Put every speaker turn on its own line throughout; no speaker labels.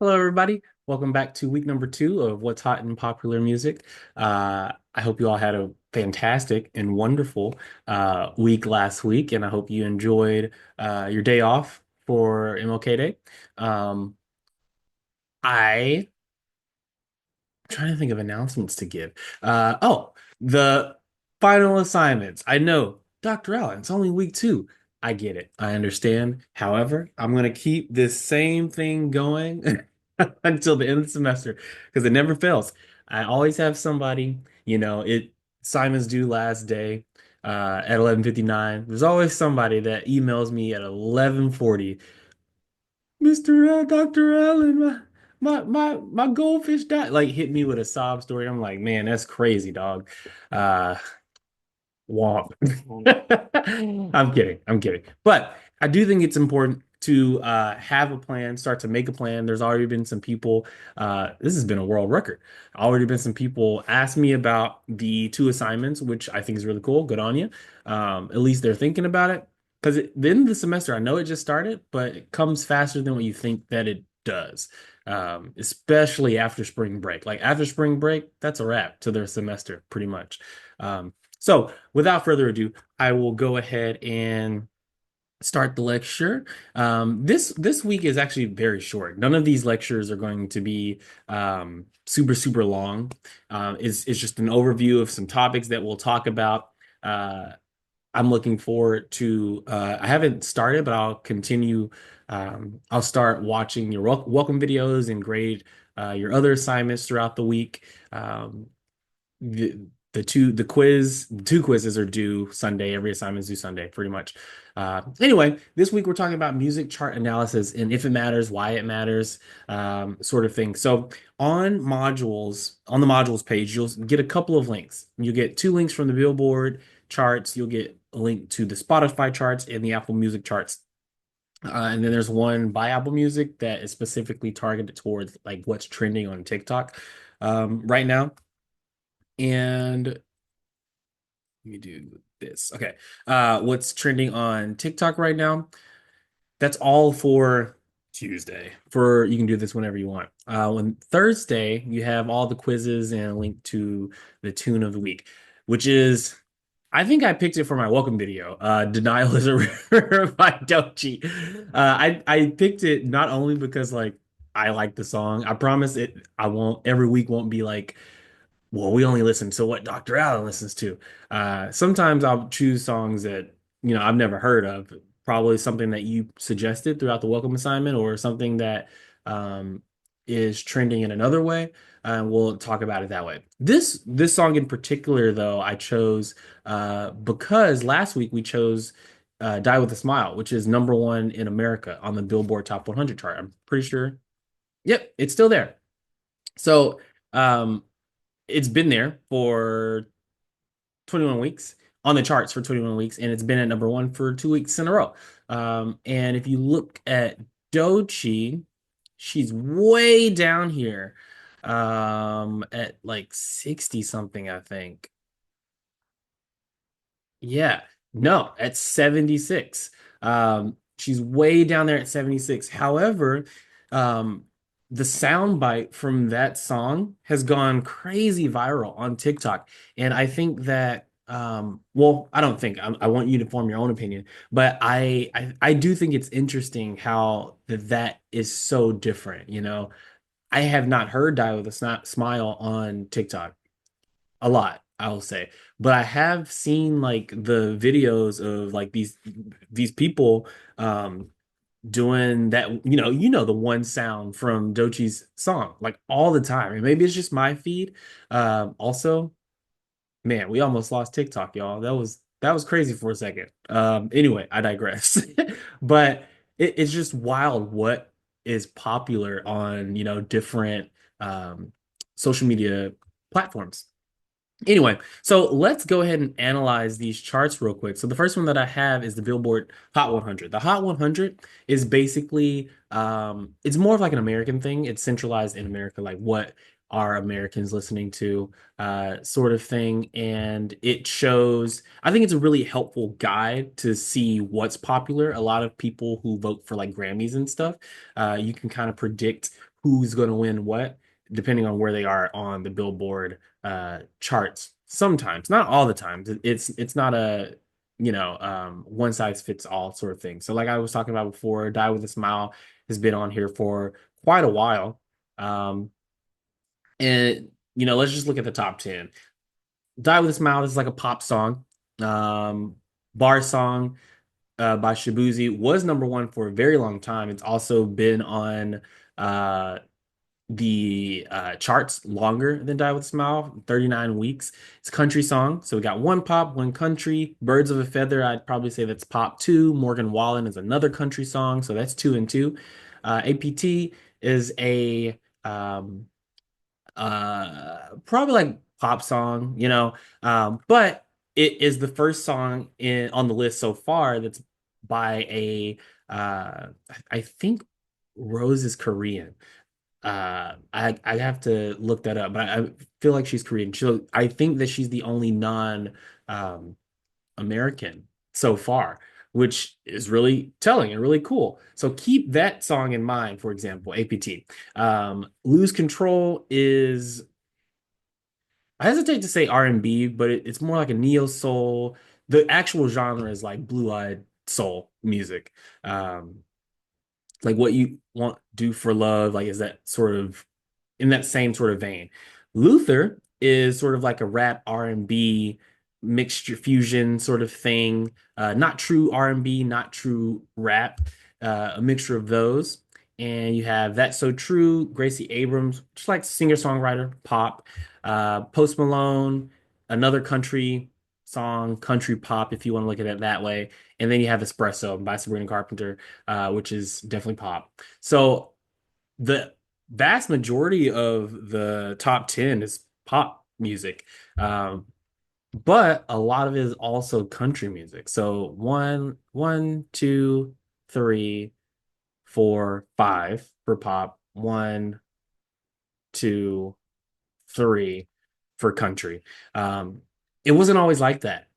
Hello, everybody. Welcome back to week number two of What's Hot in Popular Music. I hope you all had a fantastic and wonderful week last week, and I hope you enjoyed your day off for MLK Day. Um, I trying to think of announcements to give. The final assignments. I know, Dr. Allen, it's only week two. I get it. I understand. However, I'm going to keep this same thing going until the end of the semester because it never fails. I always have somebody, assignments due last day at 11:59. There's always somebody that emails me at 11:40. Dr. Allen, my goldfish died. Like hit me with a sob story. I'm like, man, that's crazy, dog. Uh Womp. I'm kidding. I'm kidding. But I do think it's important to have a plan, start to make a plan. There's already been some people, this has been a world record. Already been some people ask me about the two assignments, which I think is really cool. Good on you. At least they're thinking about it. Because the end of the semester, I know it just started, but it comes faster than what you think that it does. Especially after spring break. Like after spring break, that's a wrap to their semester, pretty much. So without further ado, I will go ahead and start the lecture. This week is actually very short. None of these lectures are going to be super long. It's just an overview of some topics that we'll talk about. Uh, I'm looking forward to. I haven't started, but I'll continue. I'll start watching your welcome videos and grade your other assignments throughout the week. The two quizzes are due Sunday. Every assignment is due Sunday, pretty much. Anyway, this week we're talking about music chart analysis and if it matters, why it matters, sort of thing. So on the modules page, you'll get a couple of links. You get two links from the Billboard charts. You'll get a link to the Spotify charts and the Apple Music charts. And then there's one by Apple Music that is specifically targeted towards like what's trending on TikTok right now. And let me do this. Okay. What's trending on TikTok right now? That's all for Tuesday. For you can do this whenever you want. On Thursday, you have all the quizzes and a link to the tune of the week, which is I think I picked it for my welcome video. Denial is a River by Doechii. I picked it not only because like I like the song. I promise I won't every week won't be like well, we only listen to what Dr. Allen listens to. Sometimes I'll choose songs that, I've never heard of, probably something that you suggested throughout the welcome assignment or something that um, is trending in another way. We'll talk about it that way. This song in particular, though, I chose because last week we chose Die with a Smile, which is number one in America on the Billboard Top 100 chart. I'm pretty sure. Yep, it's still there. So, um, it's been there for 21 weeks on the charts for 21 weeks, and it's been at number one for 2 weeks in a row. And if you look at Doechii, she's way down here at like 60 something, I think. Yeah, no, at 76. She's way down there at 76. However, um, the soundbite from that song has gone crazy viral on TikTok. And I think that, well, I don't think I want you to form your own opinion, but I do think it's interesting how that is so different. I have not heard Die with a Smile on TikTok a lot, I'll say. But I have seen like the videos of like these people doing that, the one sound from Doechii's song like all the time. And maybe it's just my feed. Also, man, we almost lost TikTok, y'all. That was crazy for a second. Anyway, I digress. But it's just wild what is popular on, different social media platforms. Anyway, so let's go ahead and analyze these charts real quick. So the first one that I have is the Billboard Hot 100. The Hot 100 is basically it's more of like an American thing. It's centralized in America, like what are Americans listening to, sort of thing. And it shows, I think it's a really helpful guide to see what's popular. A lot of people who vote for like Grammys and stuff, you can kind of predict who's going to win what, depending on where they are on the Billboard charts. Sometimes, not all the times. It's not a one size fits all sort of thing. So like I was talking about before, Die with a Smile has been on here for quite a while. Um, and let's just look at the top 10. Die with a Smile is like a pop song. Um, Bar Song by Shabuzi was number one for a very long time. It's also been on uh, the charts longer than Die with a Smile, 39 weeks. It's a country song. So we got one pop, one country. Birds of a Feather, I'd probably say that's pop two. Morgan Wallen is another country song. So that's two and two. APT is a probably like pop song, but it is the first song in on the list so far that's by a I think Rose is Korean. I have to look that up, but I feel like she's Korean. I think that she's the only non American so far, which is really telling and really cool. So keep that song in mind, for example, APT. Lose Control is, I hesitate to say R&B, but it's more like a neo soul. The actual genre is like blue-eyed soul music. Um, like what you want do for love, like is that sort of in that same sort of vein. Luther is sort of like a rap R&B mixture fusion sort of thing. Not true R&B, not true rap, a mixture of those. And you have That's So True, Gracie Abrams, just like singer-songwriter, pop. Post Malone, another country song, country pop, if you want to look at it that way. And then you have Espresso by Sabrina Carpenter, which is definitely pop. So the vast majority of the top 10 is pop music. Um, but a lot of it is also country music. So one, two, three, four, five for pop. One, two, three for country. Um, it wasn't always like that.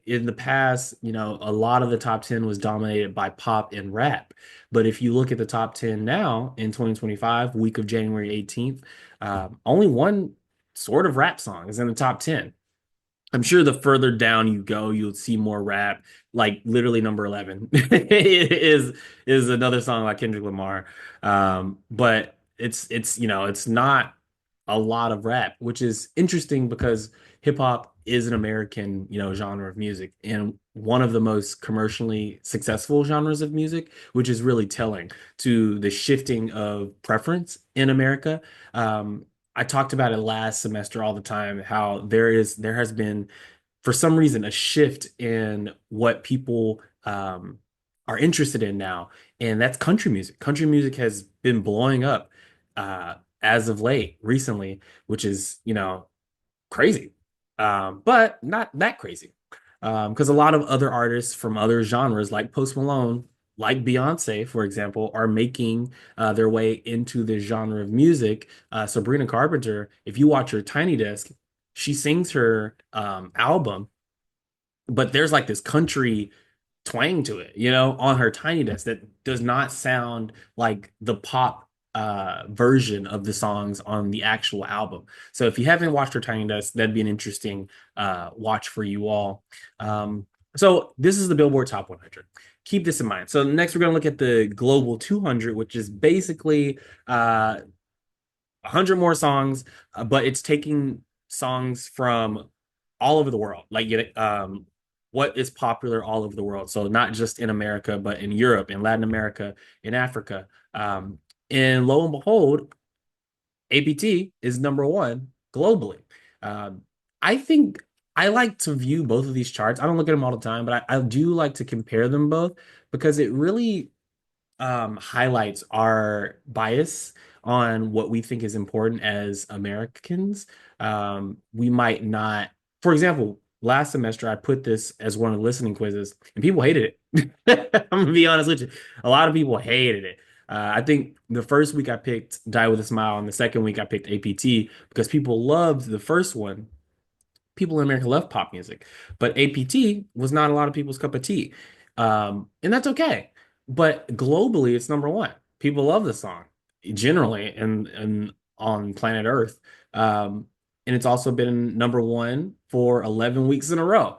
In the past, a lot of the top 10 was dominated by pop and rap. But if you look at the top 10 now in 2025, week of January 18th, only one sort of rap song is in the top 10. I'm sure the further down you go, you'll see more rap. Like literally number 11 is another song like Kendrick Lamar. But it's not a lot of rap, which is interesting because hip hop is an American, genre of music and one of the most commercially successful genres of music, which is really telling to the shifting of preference in America. I talked about it last semester all the time, how there has been, for some reason, a shift in what people are interested in now, and that's country music. Country music has been blowing up as of late, recently, which is, crazy, but not that crazy. Because a lot of other artists from other genres, like Post Malone, like Beyonce, for example, are making their way into this genre of music. Sabrina Carpenter, if you watch her Tiny Desk, she sings her album, but there's like this country twang to it, on her Tiny Desk that does not sound like the pop version of the songs on the actual album. So if you haven't watched her Tiny Desk, that'd be an interesting watch for you all. So this is the Billboard Top 100. Keep this in mind. So next we're going to look at the Global 200, which is basically 100 more songs, but it's taking songs from all over the world. Like, what is popular all over the world. So not just in America, but in Europe, in Latin America, in Africa. And lo and behold, APT is number one globally. Um, I think I like to view both of these charts. I don't look at them all the time, but I do like to compare them both because it really highlights our bias on what we think is important as Americans. We might not, for example, last semester I put this as one of the listening quizzes, and people hated it. I'm gonna be honest with you. A lot of people hated it. I think the first week I picked Die with a Smile, and the second week I picked APT because people loved the first one. People in America love pop music, but APT was not a lot of people's cup of tea. And that's okay. But globally, it's number one. People love the song. generally and on planet Earth. Um, and it's also been number one for 11 weeks in a row,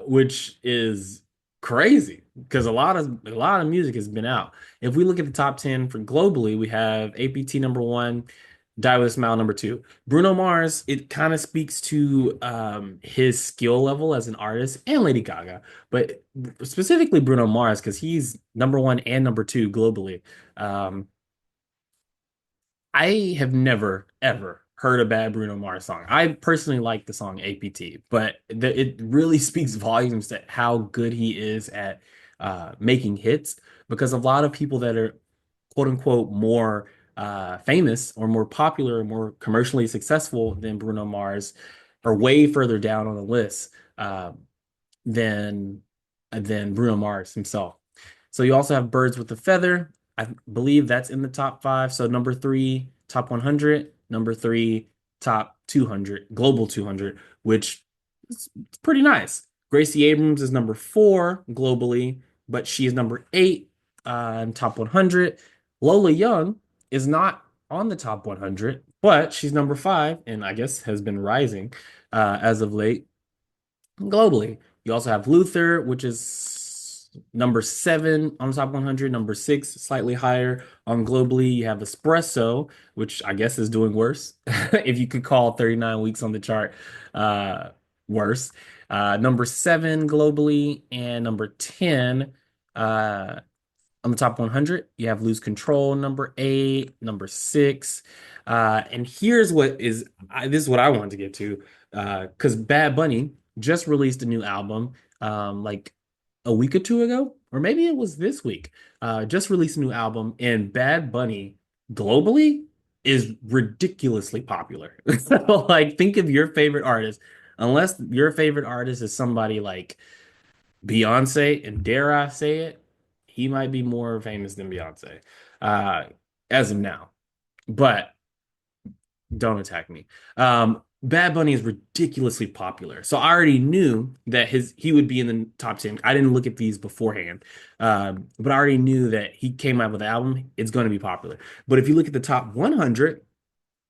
which is crazy because a lot of music has been out. If we look at the top 10 for globally, we have APT number one, Die with a Smile number two. Bruno Mars, it kind of speaks to his skill level as an artist, and Lady Gaga, but specifically Bruno Mars because he's number one and number two globally. Um, I have never ever heard a bad Bruno Mars song. I personally like the song APT, but it really speaks volumes to how good he is at making hits because a lot of people that are quote unquote more famous or more popular or more commercially successful than Bruno Mars are way further down on the list than than Bruno Mars himself. So you also have Birds with a Feather. I believe that's in the top five. So number three, top 100. Number three, top 200, global 200, which is pretty nice. Gracie Abrams is number four globally, but she is number eight in top 100. Lola Young is not on the top 100, but she's number five and I guess has been rising as of late globally. You also have Luther, which is number seven on the top 100, number six, slightly higher on globally. You have Espresso, which I guess is doing worse, if you could call 39 weeks on the chart worse. Number seven globally, and number 10 uh, on the top 100, you have Lose Control, number eight, number six. And here's this is what I wanted to get to. Because Bad Bunny just released a new album like a week or two ago, or maybe it was this week. Just released a new album, and Bad Bunny globally is ridiculously popular. So, like, think of your favorite artist, unless your favorite artist is somebody like Beyonce, and dare I say it, he might be more famous than Beyonce uh, as of now. But don't attack me. Bad Bunny is ridiculously popular, so I already knew that his he would be in the top 10. I didn't look at these beforehand, but I already knew that he came out with an album. It's going to be popular. But if you look at the top 100,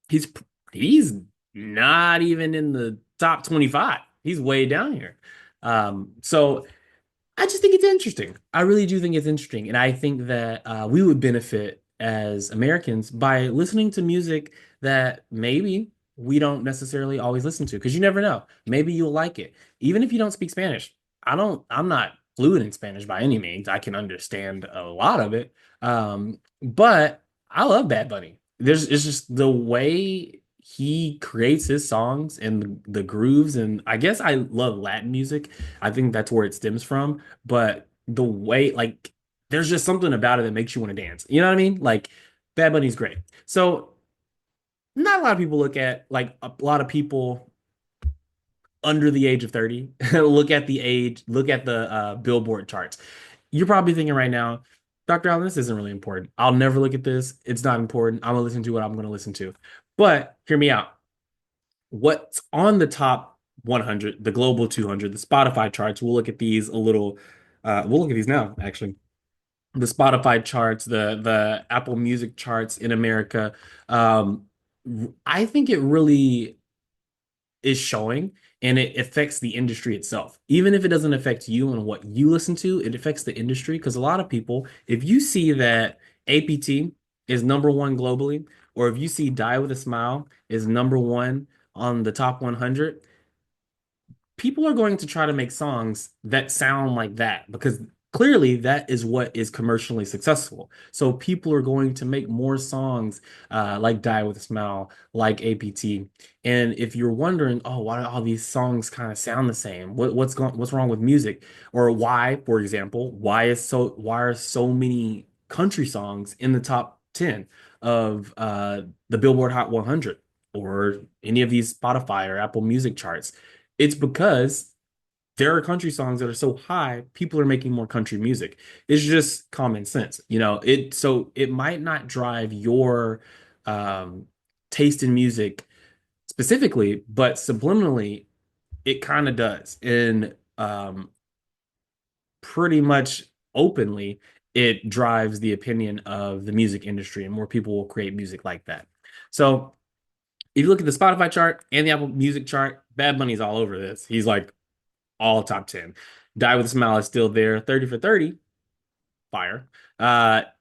he's he's not even in the top 25. He's way down here. So I just think it's interesting. I really do think it's interesting. And I think that we would benefit as Americans by listening to music that maybe we don't necessarily always listen to because you never know. Maybe you'll like it. Even if you don't speak Spanish. I'm not fluent in Spanish by any means. I can understand a lot of it. But I love Bad Bunny. It's just the way he creates his songs and the grooves. And I guess I love Latin music. I think that's where it stems from, but the way like there's just something about it that makes you want to dance. You know what I mean? Like Bad Bunny's great. So not a lot of people look at like a lot of people under the age of 30 look at the Billboard charts. You're probably thinking right now, Dr. Allen, this isn't really important. I'll never look at this. It's not important. I'm gonna listen to what I'm gonna listen to. But hear me out. What's on the top 100, the global 200, the Spotify charts? We'll look at these a little. We'll look at these now, actually. The Spotify charts, the Apple Music charts in America. Um, I think it really is showing and it affects the industry itself. Even if it doesn't affect you and what you listen to, it affects the industry because a lot of people, if you see that APT is number one globally, or if you see Die with a Smile is number one on the top 100, people are going to try to make songs that sound like that because clearly that is what is commercially successful. So people are going to make more songs like Die with a Smile, like APT. And if you're wondering, oh, why do all these songs kind of sound the same? What's wrong with music? Or why, for example, why are so many country songs in the top 10 of the Billboard Hot 100 or any of these Spotify or Apple Music charts? It's because there are country songs that are so high, people are making more country music. It's just common sense, so it might not drive your um, taste in music specifically, but subliminally, it kind of does. And pretty much openly, it drives the opinion of the music industry, and more people will create music like that. So if you look at the Spotify chart and the Apple Music chart, Bad Bunny's all over this. He's like all top 10. Die with a Smile is still there. 30 for 30, fire.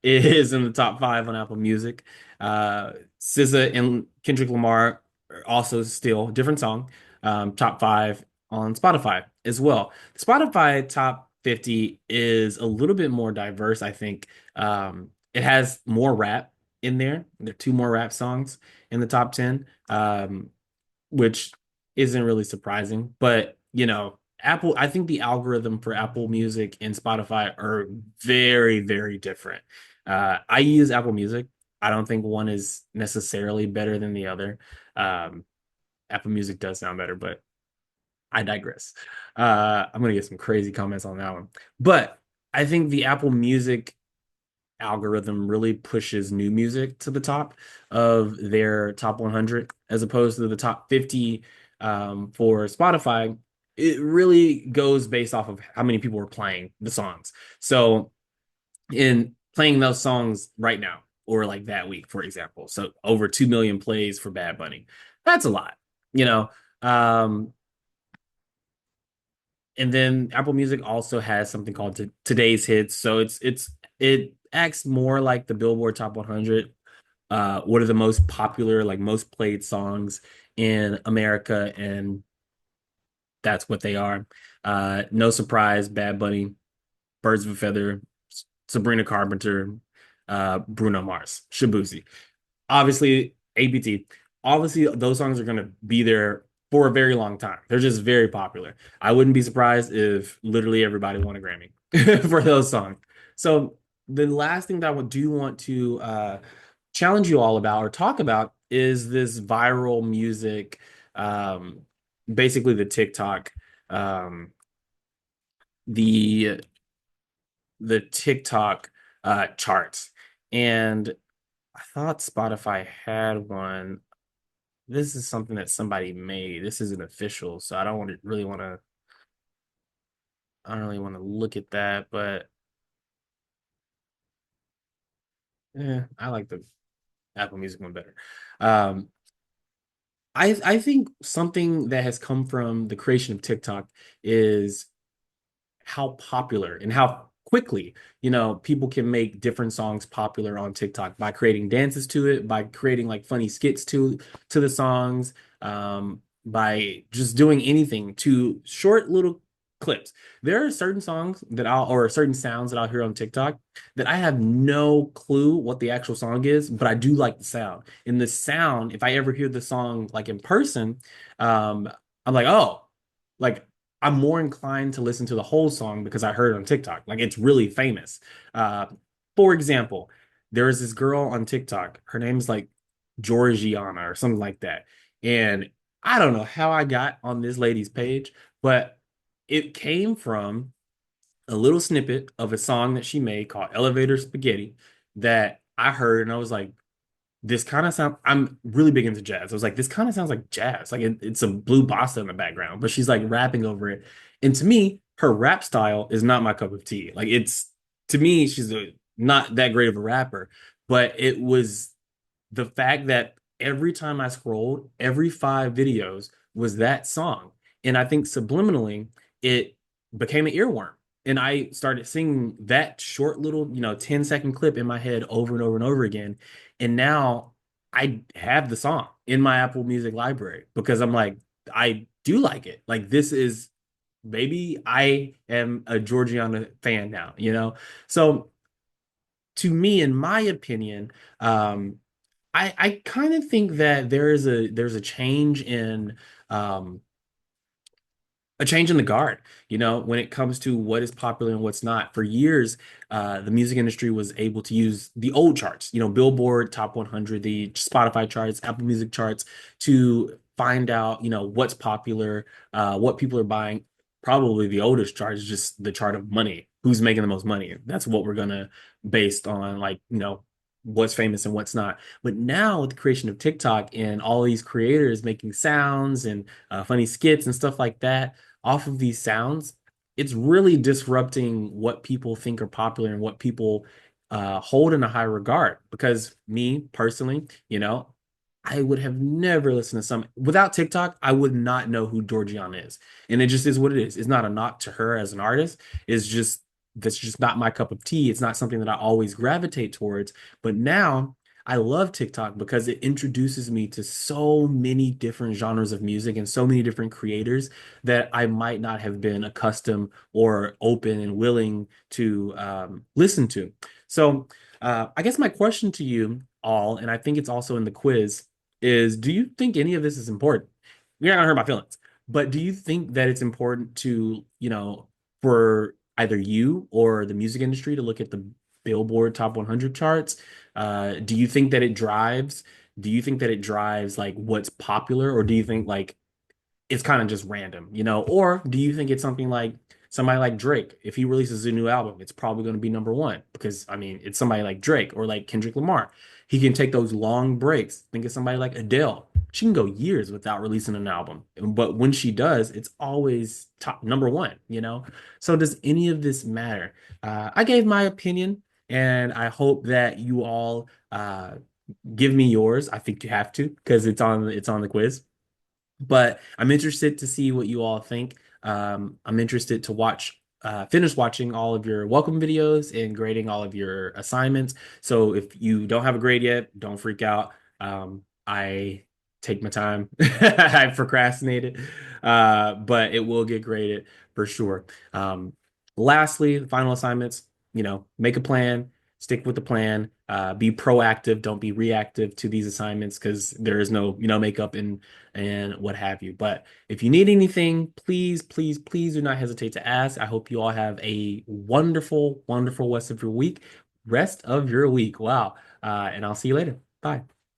Is in the top five on Apple Music. SZA and Kendrick Lamar are also still different song, top five on Spotify as well. The Spotify top 50 is a little bit more diverse, I think. It has more rap in there. There are two more rap songs in the top 10, which isn't really surprising. But, Apple, I think the algorithm for Apple Music and Spotify are very, very different. I use Apple Music. I don't think one is necessarily better than the other. Um, Apple Music does sound better, but I digress. I'm gonna get some crazy comments on that one. But I think the Apple Music algorithm really pushes new music to the top of their top 100 as opposed to the top 50 for Spotify. It really goes based off of how many people are playing the songs. So, in playing those songs right now, or like that week, for example, so over 2 million plays for Bad Bunny. That's a lot, you know. Um, and then Apple Music also has something called today's hits. So it acts more like the Billboard Top 100. What are the most popular, like most played songs in America, and that's what they are. No surprise, Bad Bunny, Birds of a Feather, Sabrina Carpenter, Bruno Mars, Shabuzi. Obviously, ABT. Obviously, those songs are going to be there for a very long time. They're just very popular. I wouldn't be surprised if literally everybody won a Grammy for those songs. So the last thing that I would do want to challenge you all about or talk about is this viral music, um, basically the TikTok, um, the the TikTok charts. And I thought Spotify had one. This is something that somebody made. This isn't official, so I don't really want to look at that, but I like the Apple Music one better. Um, I think something that has come from the creation of TikTok is how popular and how quickly, people can make different songs popular on TikTok by creating dances to it, by creating like funny skits to the songs, by just doing anything to short little clips. There are certain songs that or certain sounds that I'll hear on TikTok that I have no clue what the actual song is, but I do like the sound. And the sound, if I ever hear the song like in person, I'm like, oh, like I'm more inclined to listen to the whole song because I heard it on TikTok. Like it's really famous. Uh, for example, there is this girl on TikTok. Her name's like Georgiana or something like that. And I don't know how I got on this lady's page, but it came from a little snippet of a song that she made called Elevator Spaghetti that I heard and I was like, this kind of sound I'm really big into jazz. I was like, this kind of sounds like jazz. Like it's a blue bossa in the background, but she's like rapping over it. And to me, her rap style is not my cup of tea. Like it's to me, not that great of a rapper, but it was the fact that every time I scrolled, every five videos was that song. And I think subliminally, it became an earworm. And I started singing that short little, 10-second clip in my head over and over and over again. And now I have the song in my Apple Music library because I'm like, I do like it. Like this is maybe I am a Georgiana fan now. So to me, in my opinion, I kind of think that there's um a change in the guard, when it comes to what is popular and what's not. For years, the music industry was able to use the old charts, Billboard Top 100, the Spotify charts, Apple Music charts, to find out, what's popular, what people are buying. Probably the oldest chart is just the chart of money, who's making the most money. That's what we're gonna based on, like, what's famous and what's not. But now with the creation of TikTok and all these creators making sounds and funny skits and stuff like that off of these sounds, it's really disrupting what people think are popular and what people hold in a high regard. Because me personally, I would have never listened to some without TikTok. I would not know who Georgiana is, and it just is what it is. It's not a knock to her as an artist. It's just that's just not my cup of tea. It's not something that I always gravitate towards. But now I love TikTok because it introduces me to so many different genres of music and so many different creators that I might not have been accustomed or open and willing to listen to. So, I guess my question to you all, and I think it's also in the quiz, is do you think any of this is important? You're not gonna hurt my feelings, but do you think that it's important to, for either you or the music industry to look at the Billboard Top 100 charts? Do you think that it drives? Do you think that it drives like what's popular, or do you think like it's kind of just random, Or do you think it's something like somebody like Drake? If he releases a new album, it's probably going to be number one because I mean, it's somebody like Drake or like Kendrick Lamar. He can take those long breaks. Think of somebody like Adele. She can go years without releasing an album, but when she does, it's always top number one. So does any of this matter? I gave my opinion, and I hope that you all give me yours. I think you have to because it's on the quiz, but I'm interested to see what you all think. I'm interested to finish watching all of your welcome videos and grading all of your assignments. So if you don't have a grade yet, don't freak out. I take my time. I procrastinated, but it will get graded for sure. Lastly, the final assignments, make a plan, stick with the plan, be proactive, don't be reactive to these assignments because there is no, makeup and what have you. But if you need anything, please, please, please do not hesitate to ask. I hope you all have a wonderful, wonderful rest of your week. Rest of your week. Wow. And I'll see you later. Bye.